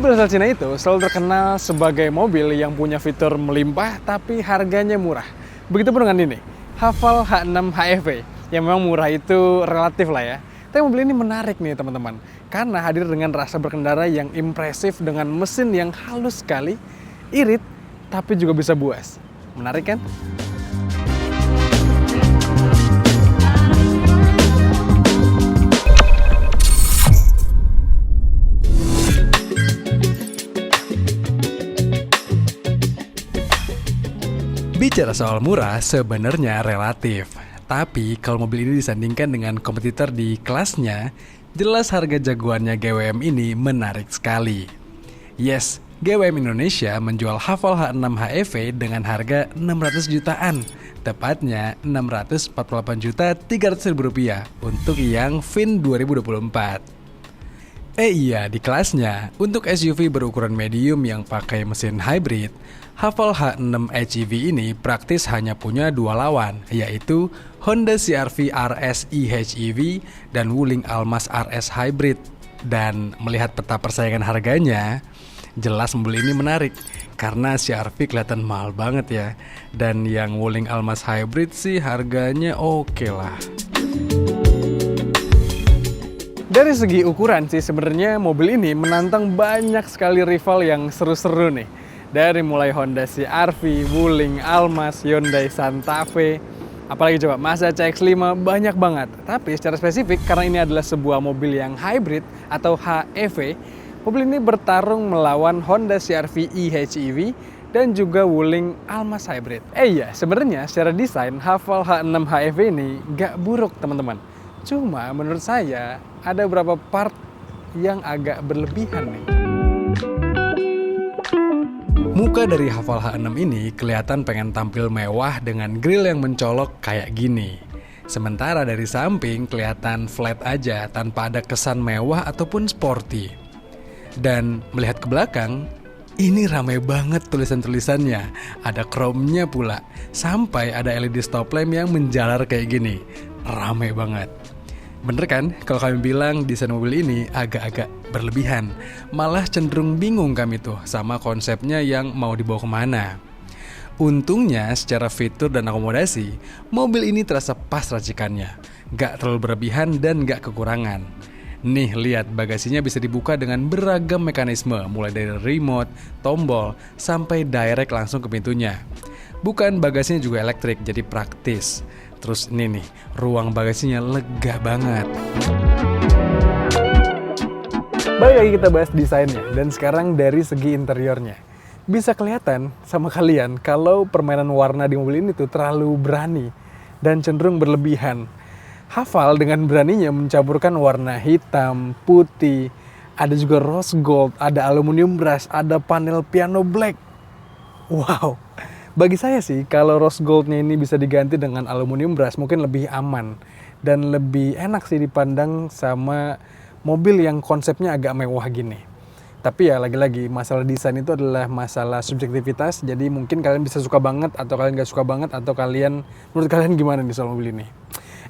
Mobil asal Cina itu selalu terkenal sebagai mobil yang punya fitur melimpah tapi harganya murah. Begitupun dengan ini, Haval H6 HEV, yang memang murah itu relatif lah ya. Tapi mobil ini menarik nih teman-teman, karena hadir dengan rasa berkendara yang impresif dengan mesin yang halus sekali, irit, tapi juga bisa buas. Menarik kan? Bicara soal murah sebenarnya relatif, tapi kalau mobil ini disandingkan dengan kompetitor di kelasnya, jelas harga jagoannya GWM ini menarik sekali. Yes, GWM Indonesia menjual Haval H6 HEV dengan harga 600 jutaan, tepatnya Rp648.300.000 untuk yang VIN 2024. Iya, di kelasnya, untuk SUV berukuran medium yang pakai mesin hybrid, Haval H6 HEV ini praktis hanya punya dua lawan, yaitu Honda CR-V RS eHEV dan Wuling Almas RS Hybrid. Dan melihat peta persaingan harganya, jelas mobil ini menarik, karena CR-V kelihatan mahal banget ya. Dan yang Wuling Almas Hybrid sih harganya oke lah. Dari segi ukuran sih sebenarnya mobil ini menantang banyak sekali rival yang seru-seru nih. Dari mulai Honda CR-V, Wuling, Almas, Hyundai Santa Fe, apalagi coba Mazda CX-5, banyak banget. Tapi secara spesifik karena ini adalah sebuah mobil yang hybrid atau HEV, mobil ini bertarung melawan Honda CR-V eHEV dan juga Wuling Almas Hybrid. Iya, sebenarnya secara desain Haval H6 HEV ini gak buruk teman-teman. Cuma menurut saya ada beberapa part yang agak berlebihan nih. Muka dari Haval H6 ini kelihatan pengen tampil mewah dengan grill yang mencolok kayak gini. Sementara dari samping kelihatan flat aja tanpa ada kesan mewah ataupun sporty. Dan melihat ke belakang, ini ramai banget tulisan-tulisannya. Ada chrome-nya pula. Sampai ada LED stop lamp yang menjalar kayak gini. Ramai banget. Bener kan kalau kami bilang desain mobil ini agak-agak berlebihan. Malah cenderung bingung kami tuh sama konsepnya yang mau dibawa kemana. Untungnya secara fitur dan akomodasi, mobil ini terasa pas racikannya. Gak terlalu berlebihan dan gak kekurangan. Nih lihat, bagasinya bisa dibuka dengan beragam mekanisme, mulai dari remote, tombol, sampai direct langsung ke pintunya. Bukan, bagasinya juga elektrik, jadi praktis. Terus ini nih, ruang bagasinya lega banget. Balik lagi kita bahas desainnya, dan sekarang dari segi interiornya. Bisa kelihatan sama kalian kalau permainan warna di mobil ini tuh terlalu berani dan cenderung berlebihan. Haval dengan beraninya mencampurkan warna hitam, putih, ada juga rose gold, ada aluminium brush, ada panel piano black. Wow, bagi saya sih kalau rose goldnya ini bisa diganti dengan aluminium brush mungkin lebih aman dan lebih enak sih dipandang sama mobil yang konsepnya agak mewah gini. Tapi ya lagi-lagi masalah desain itu adalah masalah subjektivitas, jadi mungkin kalian bisa suka banget atau kalian gak suka banget atau kalian menurut kalian gimana nih soal mobil ini.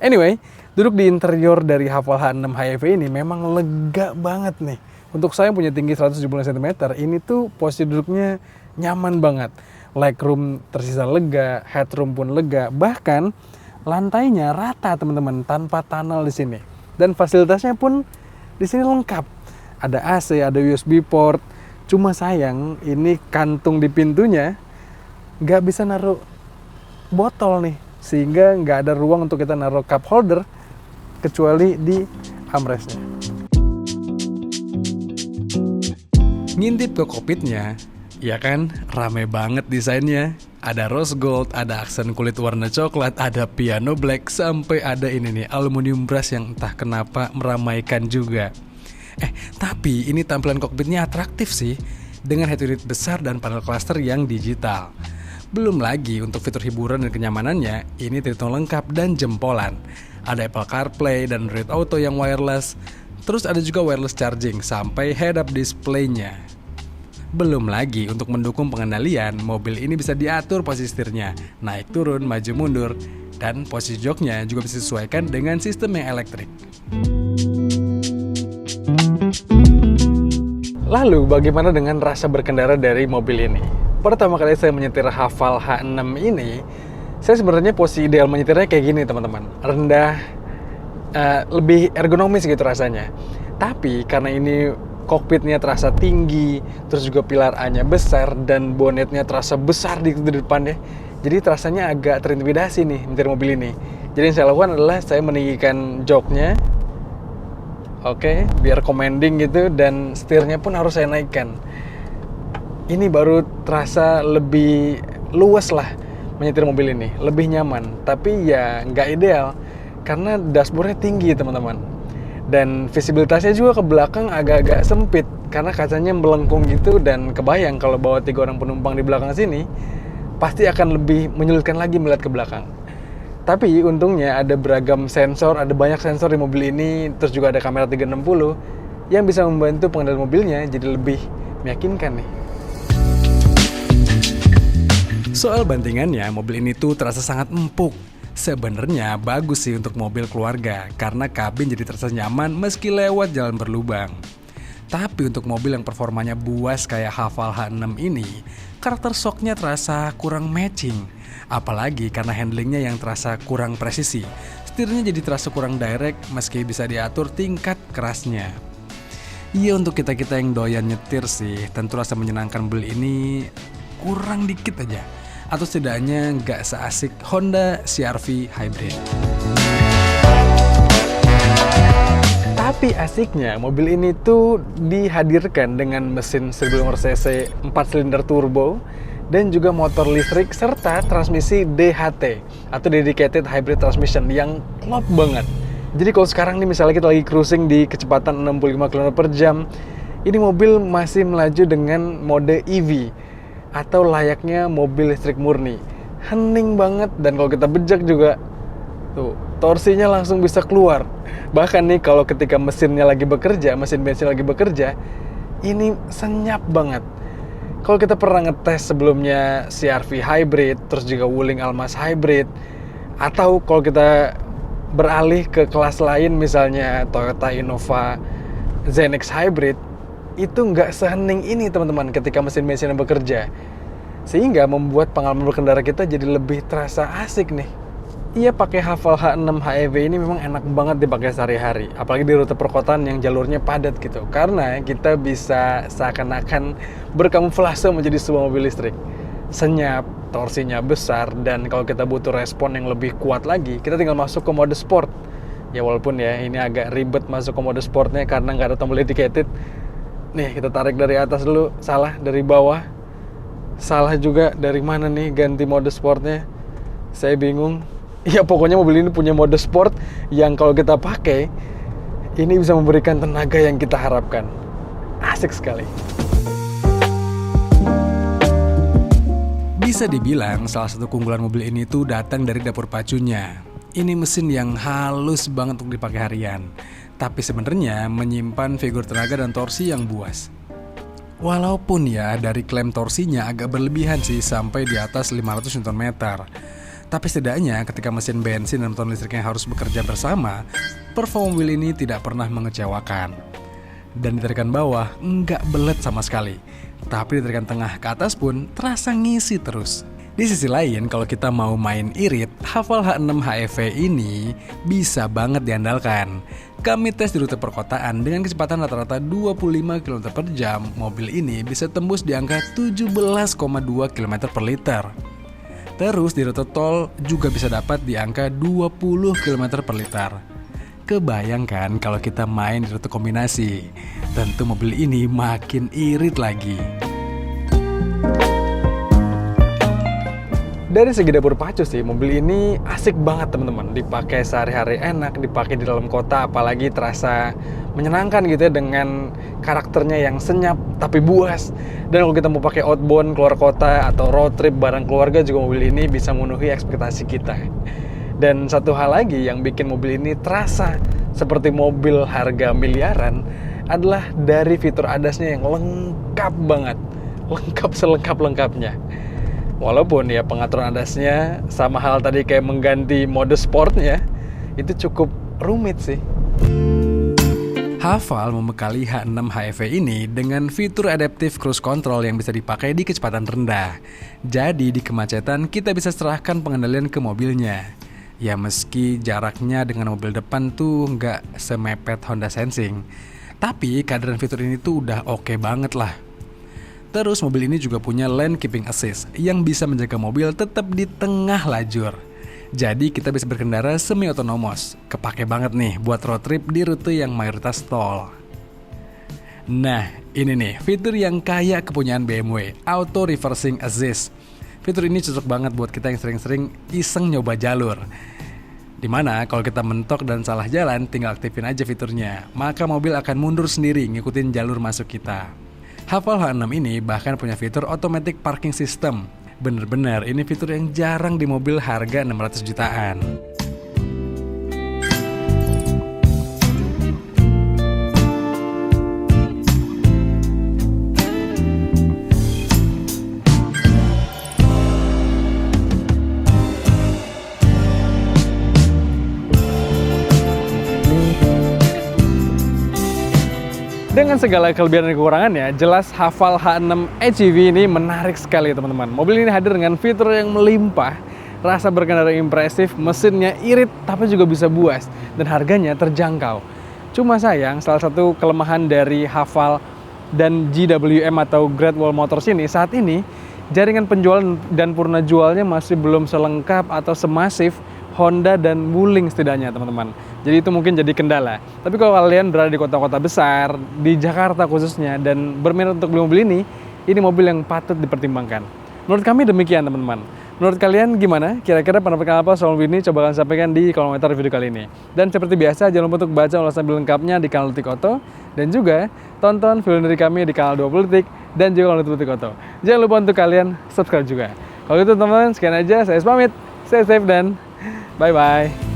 Anyway, duduk di interior dari Haval H6 HEV ini memang lega banget nih. Untuk saya yang punya tinggi 170 cm, ini tuh posisi duduknya nyaman banget. Legroom tersisa lega, headroom pun lega, bahkan lantainya rata teman-teman tanpa tunnel di sini. Dan fasilitasnya pun di sini lengkap. Ada AC, ada USB port. Cuma sayang ini kantung di pintunya nggak bisa naruh botol nih, sehingga nggak ada ruang untuk kita naruh cup holder kecuali di armrestnya. Ngintip ke kokpitnya, ya kan, rame banget desainnya. Ada rose gold, ada aksen kulit warna coklat, ada piano black, sampai ada ini nih, aluminium brush yang entah kenapa meramaikan juga. Tapi ini tampilan kokpitnya atraktif sih, dengan head unit besar dan panel cluster yang digital. Belum lagi untuk fitur hiburan dan kenyamanannya, ini terhitung lengkap dan jempolan. Ada Apple CarPlay dan Android Auto yang wireless, terus ada juga wireless charging sampai head-up display-nya. Belum lagi untuk mendukung pengendalian, mobil ini bisa diatur posisi setirnya, naik turun, maju mundur, dan posisi joknya juga bisa disesuaikan dengan sistem yang elektrik. Lalu bagaimana dengan rasa berkendara dari mobil ini? Pertama kali saya menyetir Haval H6 ini, saya sebenarnya posisi ideal menyetirnya kayak gini teman-teman. Rendah, lebih ergonomis gitu rasanya. Tapi karena ini kokpitnya terasa tinggi, terus juga pilar A-nya besar, dan bonetnya terasa besar di depannya, jadi terasanya agak terintimidasi nih menyetir mobil ini. Jadi yang saya lakukan adalah saya meninggikan joknya, oke, biar commanding gitu, dan setirnya pun harus saya naikkan. Ini baru terasa lebih luas lah menyetir mobil ini, lebih nyaman. Tapi ya nggak ideal, karena dashboardnya tinggi teman-teman. Dan visibilitasnya juga ke belakang agak-agak sempit, karena kacanya melengkung gitu, dan kebayang kalau bawa 3 orang penumpang di belakang sini, pasti akan lebih menyulitkan lagi melihat ke belakang. Tapi untungnya ada beragam sensor, ada banyak sensor di mobil ini, terus juga ada kamera 360 yang bisa membantu pengendali mobilnya jadi lebih meyakinkan nih. Soal bantingannya, mobil ini tuh terasa sangat empuk. Sebenarnya bagus sih untuk mobil keluarga, karena kabin jadi terasa nyaman meski lewat jalan berlubang. Tapi untuk mobil yang performanya buas kayak Haval H6 ini, karakter shocknya terasa kurang matching. Apalagi karena handlingnya yang terasa kurang presisi. Setirnya jadi terasa kurang direct meski bisa diatur tingkat kerasnya. Iya, untuk kita-kita yang doyan nyetir sih, tentu rasa menyenangkan mobil ini kurang dikit aja. Atau setidaknya nggak seasik Honda CR-V Hybrid. Tapi asiknya, mobil ini tuh dihadirkan dengan mesin 1500 cc 4 silinder turbo dan juga motor listrik serta transmisi DHT atau Dedicated Hybrid Transmission yang klop banget. Jadi kalau sekarang nih misalnya kita lagi cruising di kecepatan 65 km per jam, ini mobil masih melaju dengan mode EV atau layaknya mobil listrik murni. Hening banget, dan kalau kita bejak juga tuh torsinya langsung bisa keluar. Bahkan nih kalau ketika mesinnya lagi bekerja, mesin bensin lagi bekerja, ini senyap banget. Kalau kita pernah ngetes sebelumnya CR-V Hybrid, terus juga Wuling Almas Hybrid, atau kalau kita beralih ke kelas lain misalnya Toyota Innova ZNX Hybrid, itu nggak sehening ini teman-teman ketika mesin bensinnya bekerja. Sehingga membuat pengalaman berkendara kita jadi lebih terasa asik nih. Iya, pakai Haval H6 HEV ini memang enak banget dipakai sehari-hari, apalagi di rute perkotaan yang jalurnya padat gitu. Karena kita bisa seakan-akan berkamuflase menjadi sebuah mobil listrik. Senyap, torsinya besar, dan kalau kita butuh respon yang lebih kuat lagi, kita tinggal masuk ke mode sport. Ya walaupun ya ini agak ribet masuk ke mode sportnya karena nggak ada tombol dedicated. Nih, kita tarik dari atas dulu, salah dari bawah. Salah juga dari mana nih ganti mode sportnya? Saya bingung. Ya pokoknya mobil ini punya mode sport yang kalau kita pakai, ini bisa memberikan tenaga yang kita harapkan. Asik sekali. Bisa dibilang salah satu keunggulan mobil ini tuh datang dari dapur pacunya. Ini mesin yang halus banget untuk dipakai harian, tapi sebenarnya menyimpan figur tenaga dan torsi yang buas. Walaupun ya dari klaim torsinya agak berlebihan sih sampai di atas 500 Nm. Tapi setidaknya ketika mesin bensin dan motor listriknya harus bekerja bersama, performa mobil ini tidak pernah mengecewakan. Dan ditarikan bawah nggak belet sama sekali. Tapi ditarikan tengah ke atas pun terasa ngisi terus. Di sisi lain, kalau kita mau main irit, Haval H6 HEV ini bisa banget diandalkan. Kami tes di rute perkotaan dengan kecepatan rata-rata 25 km per jam, mobil ini bisa tembus di angka 17,2 km per liter. Terus di rute tol juga bisa dapat di angka 20 km per liter. Kebayangkan kalau kita main di rute kombinasi, tentu mobil ini makin irit lagi. Dari segi dapur pacu sih, mobil ini asik banget teman-teman. Dipakai sehari-hari enak, dipakai di dalam kota apalagi terasa menyenangkan gitu ya dengan karakternya yang senyap tapi buas. Dan kalau kita mau pakai outbound keluar kota atau road trip bareng keluarga juga mobil ini bisa memenuhi ekspektasi kita. Dan satu hal lagi yang bikin mobil ini terasa seperti mobil harga miliaran adalah dari fitur ADAS-nya yang lengkap banget. Lengkap selengkap-lengkapnya. Walaupun ya pengaturan ADAS-nya sama hal tadi kayak mengganti mode sportnya, itu cukup rumit sih. Haval membekali H6 HEV ini dengan fitur Adaptive Cruise Control yang bisa dipakai di kecepatan rendah. Jadi di kemacetan kita bisa serahkan pengendalian ke mobilnya. Ya meski jaraknya dengan mobil depan tuh nggak semepet Honda Sensing, tapi kehadiran fitur ini tuh udah oke banget lah. Terus mobil ini juga punya Lane Keeping Assist yang bisa menjaga mobil tetap di tengah lajur. Jadi kita bisa berkendara semi-otonomos. Kepake banget nih buat road trip di rute yang mayoritas tol. Nah, ini nih fitur yang kayak kepunyaan BMW, Auto Reversing Assist. Fitur ini cocok banget buat kita yang sering-sering iseng nyoba jalur. Dimana kalau kita mentok dan salah jalan, tinggal aktifin aja fiturnya. Maka mobil akan mundur sendiri ngikutin jalur masuk kita. Haval H6 ini bahkan punya fitur Automatic Parking System. Bener-bener ini fitur yang jarang di mobil harga 600 jutaan. Dengan segala kelebihan dan kekurangannya, jelas Haval H6 HEV ini menarik sekali teman-teman. Mobil ini hadir dengan fitur yang melimpah, rasa berkendara impresif, mesinnya irit tapi juga bisa buas, dan harganya terjangkau. Cuma sayang, salah satu kelemahan dari Haval dan GWM atau Great Wall Motors ini saat ini, jaringan penjualan dan purna jualnya masih belum selengkap atau semasif Honda dan Wuling setidaknya teman-teman. Jadi itu mungkin jadi kendala. Tapi kalau kalian berada di kota-kota besar, di Jakarta khususnya, dan berminat untuk beli mobil ini mobil yang patut dipertimbangkan. Menurut kami demikian teman-teman. Menurut kalian gimana? Kira-kira pendapat kalian apa soal mobil ini? Coba kalian sampaikan di kolom komentar video kali ini. Dan seperti biasa, jangan lupa untuk baca ulasan lebih lengkapnya di kanal Detik Auto. Dan juga tonton video dari kami di kanal 20 Detik dan juga kanal Detik Auto. Jangan lupa untuk kalian subscribe juga. Kalau gitu teman-teman, sekian aja. Saya pamit. Stay safe dan bye-bye.